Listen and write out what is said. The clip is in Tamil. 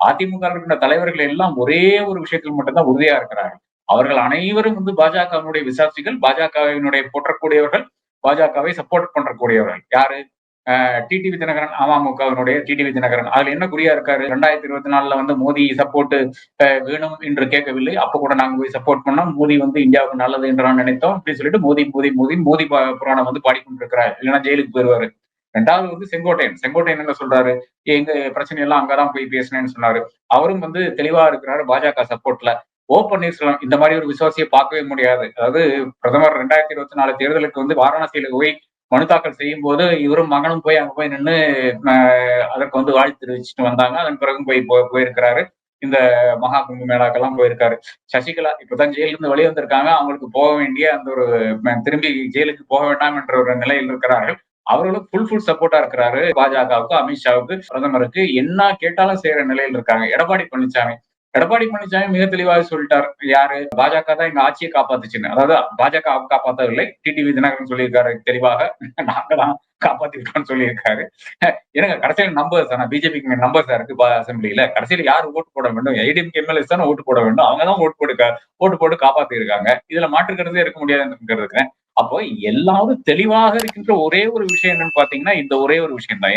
அதிமுக இருக்கின்ற தலைவர்கள் எல்லாம் ஒரே ஒரு விஷயத்தில் மட்டும்தான் உறுதியா இருக்கிறார்கள். அவர்கள் அனைவரும் பாஜகவினுடைய விசுவாசிகள், பாஜகவினுடைய போற்றக்கூடியவர்கள், பாஜகவை சப்போர்ட் பண்றக்கூடியவர்கள். யாரு? டிடிவி தினகரன், அமமுகவினுடைய டிடிவி தினகரன். அதுல என்ன குறியா இருக்காரு? 2024ல மோடி சப்போர்ட் வேணும் என்று கேட்கவில்லை. அப்ப கூட நாங்க போய் சப்போர்ட் பண்ணோம். மோடி இந்தியாவுக்கு நல்லது என்று நான் நினைத்தோம் அப்படின்னு சொல்லிட்டு மோடி மோடி மோடி மோடி புராணம் பாடிக்கொண்டிருக்கிறார். இல்லைன்னா ஜெயிலுக்கு போயிருவாரு. ரெண்டாவது செங்கோட்டையன். செங்கோட்டையன் என்ன சொல்றாரு? எங்க பிரச்சனை எல்லாம் அங்கதான் போய் பேசினேன்னு சொன்னாரு. அவரும் தெளிவா இருக்கிறாரு பாஜக சப்போர்ட்ல. ஓ பன்னீர்செல்வம் இந்த மாதிரி ஒரு விசுவாசியை பார்க்கவே முடியாது. அதாவது பிரதமர் 2024 தேர்தலுக்கு வாரணாசியில போய் மனு தாக்கல் செய்யும் போது இவரும் மகனும் போய் அங்க போய் நின்று அதற்கு வாழ்த்து தெரிவிச்சுட்டு வந்தாங்க. அதன் பிறகும் போயிருக்கிறாரு. இந்த மகா கும்ப மேளாக்கெல்லாம் போயிருக்காரு. சசிகலா இப்பதான் ஜெயில இருந்து வெளியே வந்திருக்காங்க. அவங்களுக்கு போக வேண்டிய அந்த ஒரு திரும்பி ஜெயிலுக்கு போக வேண்டாம் என்ற ஒரு நிலையில் இருக்கிறார்கள். அவர்களும் ஃபுல் சப்போர்ட்டா இருக்கிறாரு பாஜகவுக்கு, அமித்ஷாவுக்கு, பிரதமருக்கு என்ன கேட்டாலும் செய்யற நிலையில் இருக்காங்க. எடப்பாடி பழனிசாமி மிக தெளிவாக சொல்லிட்டார். யாரு? பாஜக தான் எங்க ஆட்சியை காப்பாத்துச்சுன்னு. அதாவது பாஜக காப்பாற்றவில்லை. டிடிவி தினகரன் சொல்லியிருக்காரு தெளிவாக. நாங்க தான் காப்பாத்திருக்கோம்னு சொல்லியிருக்காரு. ஏன்னா கடைசியில் நம்பர்ஸ் தானே, பிஜேபிக்கு நம்பர்ஸ் இருக்கு அசம்பிளியில. கடைசியில் யார் ஓட்டு போட வேண்டும்? ஏடிஎம்கே எம்எல்ஏஸ் தானே ஓட்டு போட வேண்டும். அவங்க தான் ஓட்டு போட்டு காப்பாத்தி இருக்காங்க. இதுல மாற்றுக்கிறதே இருக்க முடியாதுன்னு இருக்கிறேன். அப்போ எல்லாரும் தெளிவாக இருக்கின்ற ஒரே ஒரு விஷயம் என்னன்னு பாத்தீங்கன்னா இந்த ஒரே ஒரு விஷயம் தான்.